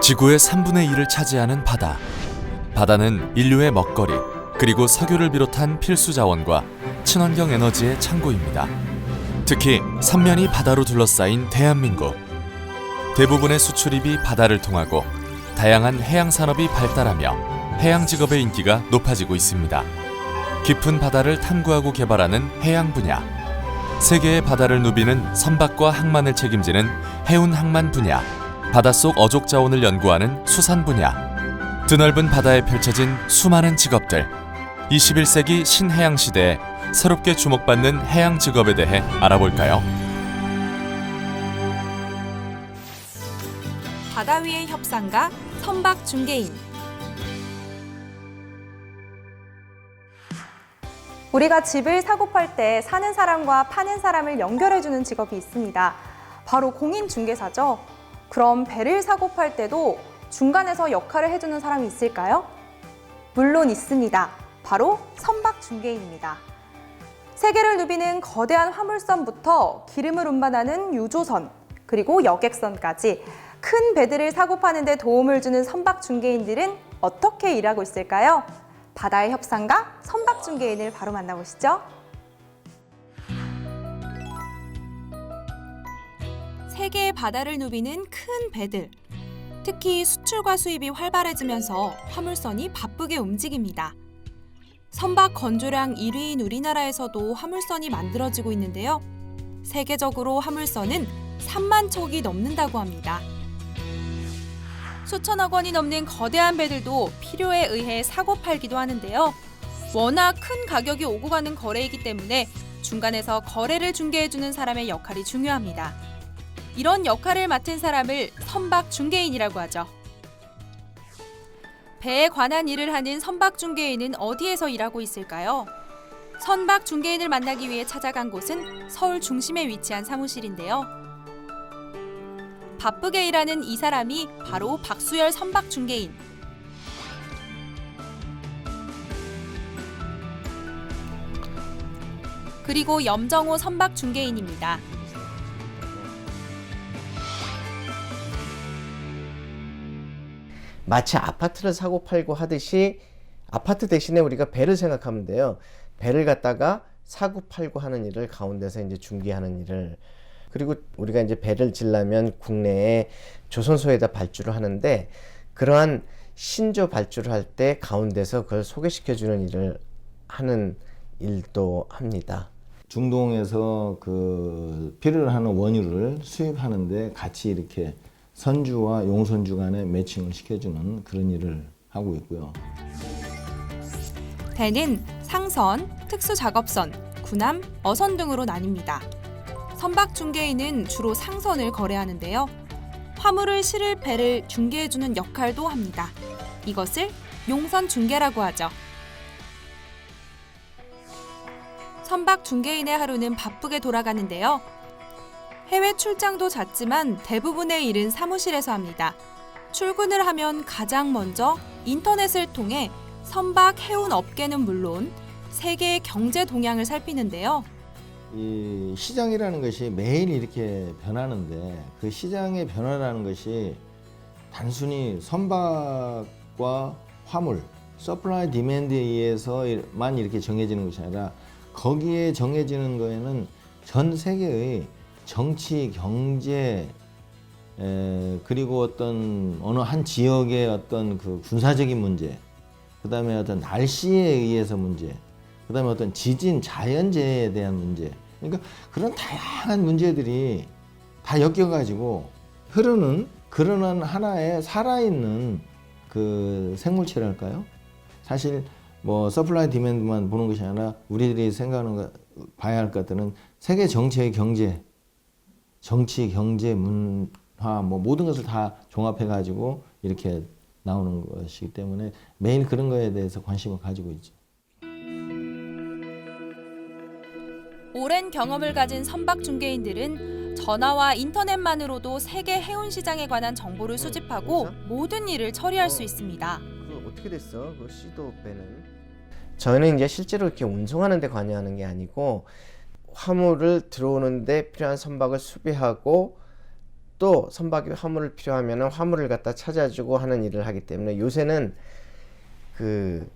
지구의 3분의 1을 차지하는 바다. 바다는 인류의 먹거리, 그리고 석유를 비롯한 필수 자원과 친환경 에너지의 창고입니다. 특히 삼면이 바다로 둘러싸인 대한민국. 대부분의 수출입이 바다를 통하고 다양한 해양 산업이 발달하며 해양 직업의 인기가 높아지고 있습니다. 깊은 바다를 탐구하고 개발하는 해양 분야. 세계의 바다를 누비는 선박과 항만을 책임지는 해운 항만 분야. 바닷속 어족 자원을 연구하는 수산 분야. 드넓은 바다에 펼쳐진 수많은 직업들. 21세기 신해양 시대에 새롭게 주목받는 해양 직업에 대해 알아볼까요? 바다 위의 협상가, 선박 중개인. 우리가 집을 사고 팔 때 사는 사람과 파는 사람을 연결해주는 직업이 있습니다. 바로 공인중개사죠. 그럼 배를 사고 팔 때도 중간에서 역할을 해주는 사람이 있을까요? 물론 있습니다. 바로 선박중개인입니다. 세계를 누비는 거대한 화물선부터 기름을 운반하는 유조선, 그리고 여객선까지 큰 배들을 사고 파는 데 도움을 주는 선박중개인들은 어떻게 일하고 있을까요? 바다의 협상가, 선박중개인을 바로 만나보시죠. 세계의 바다를 누비는 큰 배들. 특히 수출과 수입이 활발해지면서 화물선이 바쁘게 움직입니다. 선박 건조량 1위인 우리나라에서도 화물선이 만들어지고 있는데요. 세계적으로 화물선은 3만 척이 넘는다고 합니다. 수천억 원이 넘는 거대한 배들도 필요에 의해 사고 팔기도 하는데요. 워낙 큰 가격이 오고 가는 거래이기 때문에 중간에서 거래를 중개해주는 사람의 역할이 중요합니다. 이런 역할을 맡은 사람을 선박 중개인이라고 하죠. 배에 관한 일을 하는 선박 중개인은 어디에서 일하고 있을까요? 선박 중개인을 만나기 위해 찾아간 곳은 서울 중심에 위치한 사무실인데요. 바쁘게 일하는 이 사람이 바로 박수열 선박 중개인. 그리고 염정호 선박 중개인입니다. 마치 아파트를 사고 팔고 하듯이 아파트 대신에 우리가 배를 생각하면 돼요. 배를 갖다가 사고 팔고 하는 일을 가운데서 이제 중개하는 일을. 그리고 우리가 이제 배를 지려면 국내에 조선소에다 발주를 하는데 그러한 신조 발주를 할 때 가운데서 그걸 소개시켜주는 일을 하는 일도 합니다. 중동에서 그 필요로 하는 원유를 수입하는데 같이 이렇게 선주와 용선주 간에 매칭을 시켜주는 그런 일을 하고 있고요. 배는 상선, 특수작업선, 군함, 어선 등으로 나뉩니다. 선박 중개인은 주로 상선을 거래하는데요. 화물을 실을 배를 중개해주는 역할도 합니다. 이것을 용선 중개라고 하죠. 선박 중개인의 하루는 바쁘게 돌아가는데요. 해외 출장도 잦지만 대부분의 일은 사무실에서 합니다. 출근을 하면 가장 먼저 인터넷을 통해 선박 해운 업계는 물론 세계의 경제 동향을 살피는데요. 이 시장이라는 것이 매일 이렇게 변하는데 그 시장의 변화라는 것이 단순히 선박과 화물, 서플라이 디맨드에 의해서만 이렇게 정해지는 것이 아니라 거기에 정해지는 거에는 전 세계의 정치, 경제, 그리고 어떤 어느 한 지역의 어떤 그 군사적인 문제, 그 다음에 어떤 날씨에 의해서 문제, 그 다음에 어떤 지진, 자연재해에 대한 문제. 그러니까 그런 다양한 문제들이 다 엮여가지고 흐르는 그런 하나의 살아있는 그 생물체랄까요? 사실 뭐 서플라이 디맨드만 보는 것이 아니라 우리들이 생각하는 봐야 할 것들은 세계 정치의 경제, 정치, 경제, 문화 뭐 모든 것을 다 종합해 가지고 이렇게 나오는 것이기 때문에 매일 그런 거에 대해서 관심을 가지고 있죠. 오랜 경험을 가진 선박 중개인들은 전화와 인터넷만으로도 세계 해운 시장에 관한 정보를 수집하고 모든 일을 처리할 수 있습니다. 그거 어떻게 됐어? 그 시도 배는? 저희는 이제 실제로 이렇게 운송하는 데 관여하는 게 아니고 화물을 들어오는데 필요한 선박을 수비하고 또 선박이 화물을 필요하면 화물을 갖다 찾아주고 하는 일을 하기 때문에 요새는 그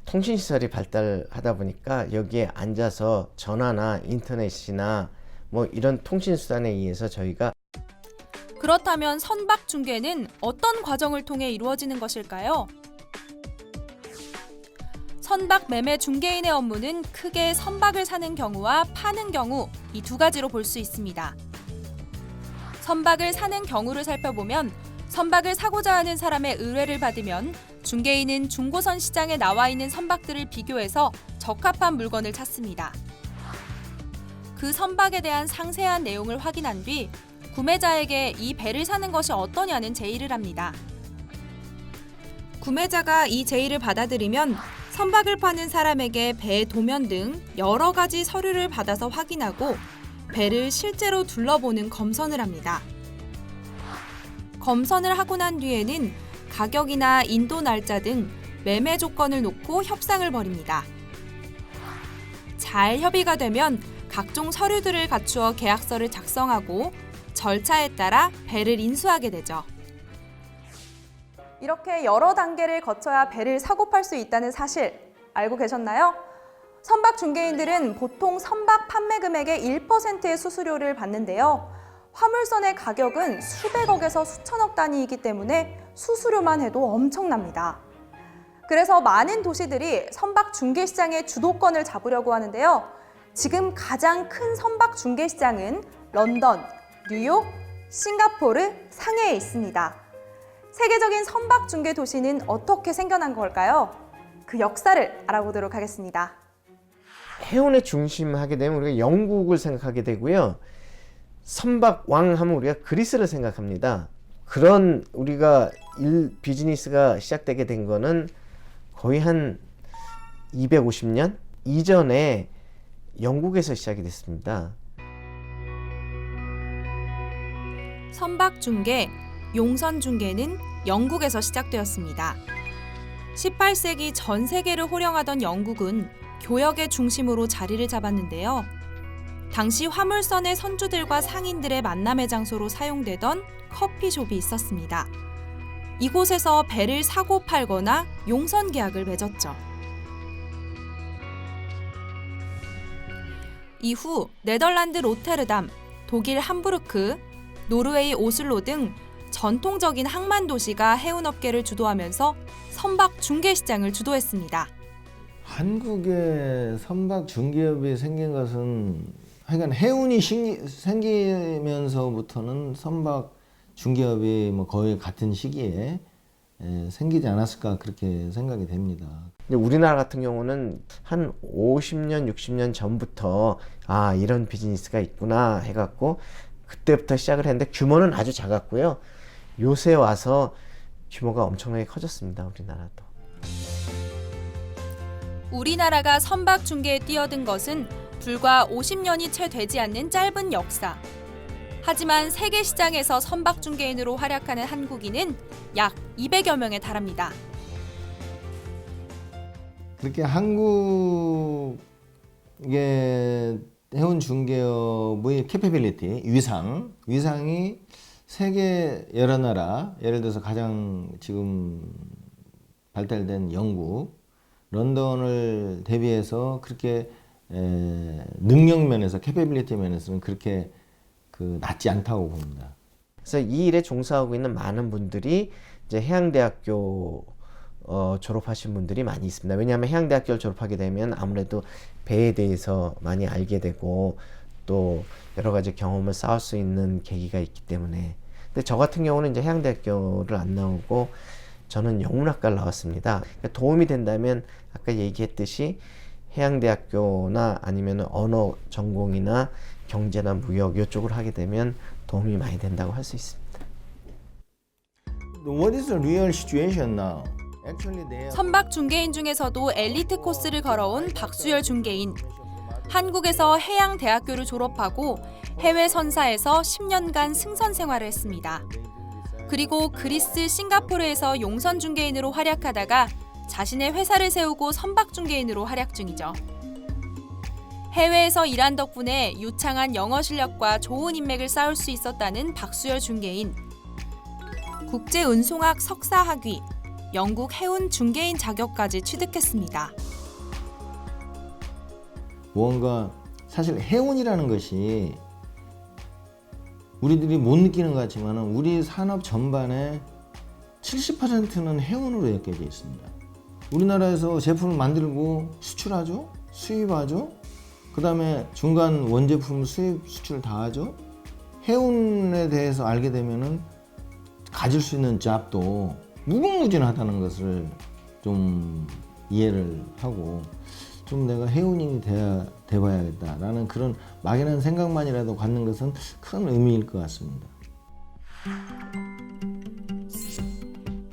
통신시설이 발달하다 보니까 여기에 앉아서 전화나 인터넷이나 뭐 이런 통신수단에 의해서 저희가 그렇다면 선박 중개는 어떤 과정을 통해 이루어지는 것일까요? 선박 매매 중개인의 업무는 크게 선박을 사는 경우와 파는 경우 이 두 가지로 볼 수 있습니다. 선박을 사는 경우를 살펴보면 선박을 사고자 하는 사람의 의뢰를 받으면 중개인은 중고선 시장에 나와 있는 선박들을 비교해서 적합한 물건을 찾습니다. 그 선박에 대한 상세한 내용을 확인한 뒤 구매자에게 이 배를 사는 것이 어떠냐는 제의를 합니다. 구매자가 이 제의를 받아들이면 선박을 파는 사람에게 배 도면 등 여러 가지 서류를 받아서 확인하고 배를 실제로 둘러보는 검선을 합니다. 검선을 하고 난 뒤에는 가격이나 인도 날짜 등 매매 조건을 놓고 협상을 벌입니다. 잘 협의가 되면 각종 서류들을 갖추어 계약서를 작성하고 절차에 따라 배를 인수하게 되죠. 이렇게 여러 단계를 거쳐야 배를 사고 팔 수 있다는 사실 알고 계셨나요? 선박 중개인들은 보통 선박 판매 금액의 1%의 수수료를 받는데요. 화물선의 가격은 수백억에서 수천억 단위이기 때문에 수수료만 해도 엄청납니다. 그래서 많은 도시들이 선박 중개 시장의 주도권을 잡으려고 하는데요. 지금 가장 큰 선박 중개 시장은 런던, 뉴욕, 싱가포르, 상해에 있습니다. 세계적인 선박 중개 도시는 어떻게 생겨난 걸까요? 그 역사를 알아보도록 하겠습니다. 해운의 중심하게 되면 우리가 영국을 생각하게 되고요. 선박 왕 하면 우리가 그리스를 생각합니다. 그런 우리가 비즈니스가 시작되게 된 거는 거의 한 250년 이전에 영국에서 시작이 됐습니다. 선박 중개, 용선 중개는 영국에서 시작되었습니다. 18세기 전 세계를 호령하던 영국은 교역의 중심으로 자리를 잡았는데요. 당시 화물선의 선주들과 상인들의 만남의 장소로 사용되던 커피숍이 있었습니다. 이곳에서 배를 사고 팔거나 용선 계약을 맺었죠. 이후 네덜란드 로테르담, 독일 함부르크, 노르웨이 오슬로 등 전통적인 항만 도시가 해운업계를 주도하면서 선박 중개 시장을 주도했습니다. 한국에 선박 중개업이 생긴 것은 하여간 해운이 생기면서부터는 선박 중개업이 뭐 거의 같은 시기에 생기지 않았을까 그렇게 생각이 됩니다. 우리나라 같은 경우는 한 50년, 60년 전부터 아 이런 비즈니스가 있구나 해갖고 그때부터 시작을 했는데 규모는 아주 작았고요. 요새 와서 규모가 엄청나게 커졌습니다. 우리나라도. 우리나라가 선박 중개에 뛰어든 것은 불과 50년이 채 되지 않는 짧은 역사. 하지만 세계 시장에서 선박 중개인으로 활약하는 한국인은 약 200여 명에 달합니다. 그렇게 한국의 해운 중개업의 캐패빌리티, 위상이 세계 여러 나라, 예를 들어서 가장 지금 발달된 영국, 런던을 대비해서 그렇게 능력 면에서, 캐패빌리티 면에서는 그렇게 낮지 않다고 봅니다. 그래서 이 일에 종사하고 있는 많은 분들이 이제 해양대학교 졸업하신 분들이 많이 있습니다. 왜냐하면 해양대학교를 졸업하게 되면 아무래도 배에 대해서 많이 알게 되고 또 여러 가지 경험을 쌓을 수 있는 계기가 있기 때문에. 근데 저 같은 경우는 이제 해양대학교를 안 나오고 저는 영문학과를 나왔습니다. 그러니까 도움이 된다면 아까 얘기했듯이 해양대학교나 아니면 언어 전공이나 경제나 무역 이쪽으로 하게 되면 도움이 많이 된다고 할 수 있습니다. What is the real situation now? Actually, they are... 선박 중개인 중에서도 엘리트 코스를 걸어온 박수열 중개인. 한국에서 해양대학교를 졸업하고 해외 선사에서 10년간 승선 생활을 했습니다. 그리고 그리스, 싱가포르에서 용선 중개인으로 활약하다가 자신의 회사를 세우고 선박 중개인으로 활약 중이죠. 해외에서 일한 덕분에 유창한 영어 실력과 좋은 인맥을 쌓을 수 있었다는 박수열 중개인. 국제운송학 석사 학위, 영국 해운 중개인 자격까지 취득했습니다. 무언가 사실 해운이라는 것이 우리들이 못 느끼는 것 같지만 우리 산업 전반의 70%는 해운으로 엮여져 있습니다. 우리나라에서 제품을 만들고 수출하죠, 수입하죠, 그 다음에 중간 원제품 수입, 수출 다 하죠. 해운에 대해서 알게 되면은 가질 수 있는 잡도 무궁무진하다는 것을 좀 이해를 하고 좀 내가 해운인이 돼봐야겠다라는 그런 막연한 생각만이라도 갖는 것은 큰 의미일 것 같습니다.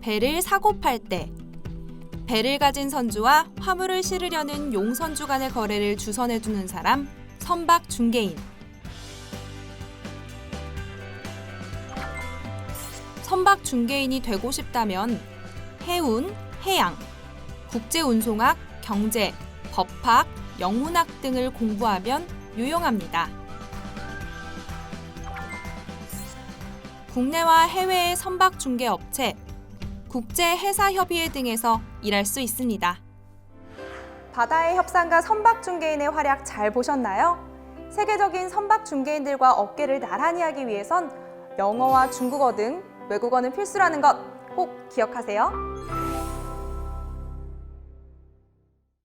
배를 사고 팔 때, 배를 가진 선주와 화물을 실으려는 용선주 간의 거래를 주선해주는 사람, 선박 중개인. 선박 중개인이 되고 싶다면 해운, 해양, 국제운송학, 경제, 법학, 영문학 등을 공부하면 유용합니다. 국내와 해외의 선박 중개 업체, 국제해사협의회 등에서 일할 수 있습니다. 바다의 협상가 선박 중개인의 활약 잘 보셨나요? 세계적인 선박 중개인들과 어깨를 나란히 하기 위해선 영어와 중국어 등 외국어는 필수라는 것 꼭 기억하세요.